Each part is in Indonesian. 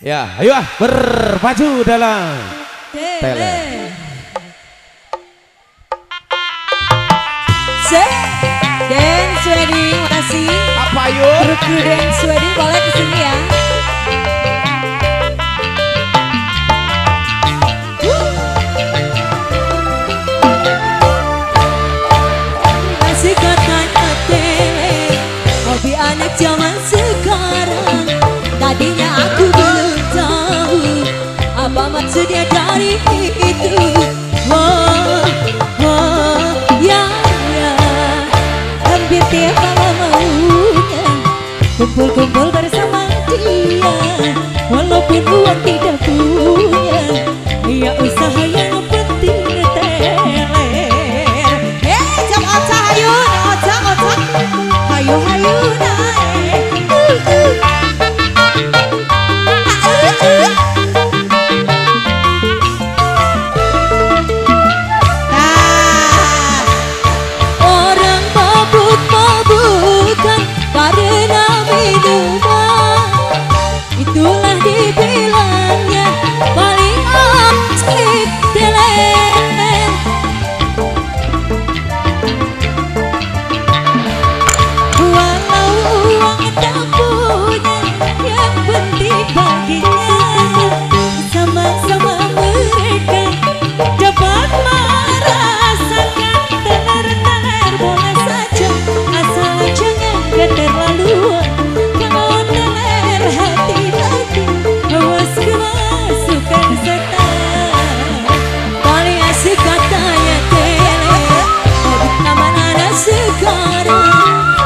Ya, ayo bermaju dalam tele. Dance wedding, makasih. Apa yuk? Kru dance wedding boleh kesini ya. Masih katanya tele, hobi anak zaman sekarang. Tadinya aku belum tahu apa maksudnya dari itu. Hampir tiap malam maunya kumpul-kumpul bersama dia, walaupun uang tidak punya, ya usaha yang penting teler. Jam oca hayu, oca hayu naik. Itulah dibilangnya paling asik teler. Walau uang tak punya, yang penting baginya sama-sama mereka dapat merasakan teler-teler. Boleh saja asal jangan keterlaluan. Kalau teler hati-hati, awas kemasukan setan. Paling asik katanya teler, hobi zaman anak sekarang.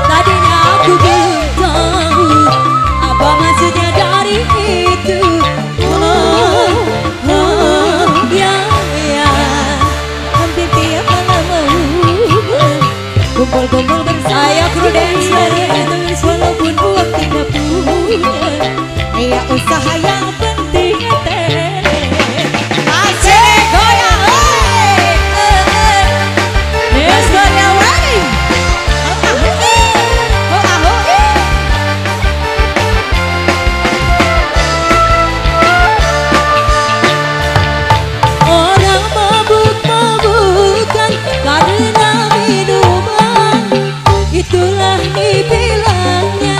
Tadinya aku belum tahu apa maksudnya dari itu. Hampir tiap malam kumpul-kumpul bersama kru dance wedding, walaupun uang tidak punya, ya usaha yang penting teler. Asik goyang, dance goyang wedding. Orang mabuk-mabukan karena minuman, itulah dibilangnya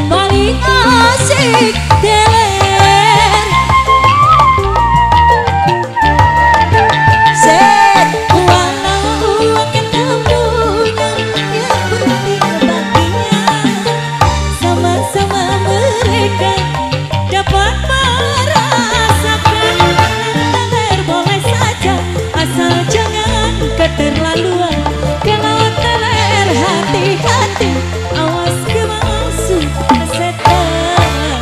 paling asik teler. Walau uang kita punya, yang penting baginya sama-sama mereka dapat merasakan teler. Boleh saja asal jangan keterlaluan. Kalau teler hati-hati, awas kemasukan setan.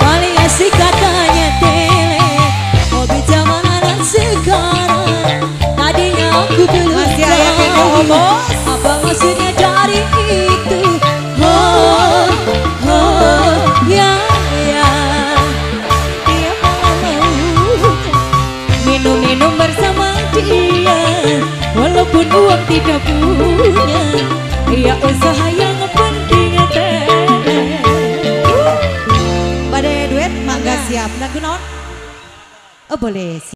Paling asik katanya teler, hobi zaman anak sekarang. Tadinya aku belum tahu apa maksudnya dari itu. Tiap malam minum-minum bersama dia, walaupun uang tidak punya, ya usaha yang penting teler. Pada duet mangga siap lagu non? Oh boleh.